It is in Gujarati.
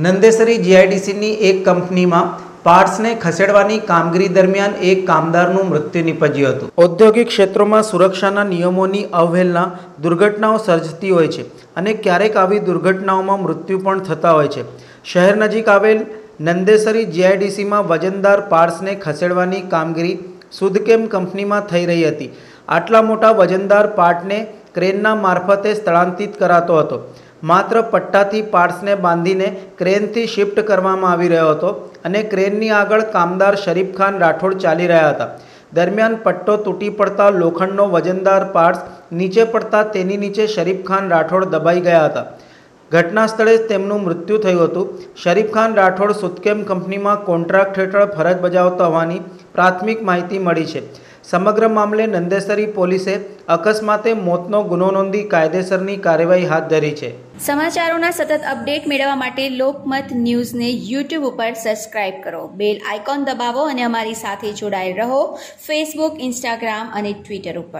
નંદેસરી જીઆઈડીસીની એક કંપનીમાં પાર્ટ્સને ખસેડવાની કામગીરી દરમિયાન એક કામદારનું મૃત્યુ નીપજ્યું હતું। ઔદ્યોગિક ક્ષેત્રોમાં સુરક્ષાના નિયમોની અવહેલના દુર્ઘટનાઓ સર્જતી હોય છે અને ક્યારેક આવી દુર્ઘટનાઓમાં મૃત્યુ પણ થતા હોય છે। શહેર નજીક આવેલ નંદેસરી જીઆઈડીસીમાં વજનદાર પાર્ટ્સને ખસેડવાની કામગીરી સુધકેમ કંપનીમાં થઈ રહી હતી। આટલા મોટા વજનદાર પાર્ટને ક્રેનના મારફતે સ્થળાંતરિત કરાતો હતો। માત્ર પટ્ટાથી પાર્ટ્સને બાંધીને ક્રેનથી શિફ્ટ કરવામાં આવી રહ્યો હતો અને ક્રેનની આગળ કામદાર શરીફ ખાન રાઠોડ ચાલી રહ્યા હતા। દરમિયાન પટ્ટો તૂટી પડતા લોખંડનો વજનદાર પાર્ટ્સ નીચે પડતા તેની નીચે શરીફ ખાન રાઠોડ દબાઈ ગયા હતા। ઘટના સ્થળે જ તેમનું મૃત્યુ થયું હતું। શરીફ ખાન રાઠોડ સુતકેમ કંપનીમાં કોન્ટ્રાક્ટ હેઠળ ફરજ બજાવતા હોવાની પ્રાથમિક માહિતી મળી છે। સમગ્ર મામલે નંદેસરી પોલીસે અકસ્માતે મોતનો ગુનો નોંધી કાયદેસરની કાર્યવાહી હાથ ધરી છે। સમાચારોના સતત અપડેટ મેળવવા માટે લોકમત ન્યૂઝને યુટ્યુબ ઉપર સબસ્ક્રાઇબ કરો, બેલ આઇકોન દબાવો અને અમારી સાથે જોડાયેલ રહો ફેસબુક, ઇન્સ્ટાગ્રામ અને ટ્વિટર ઉપર।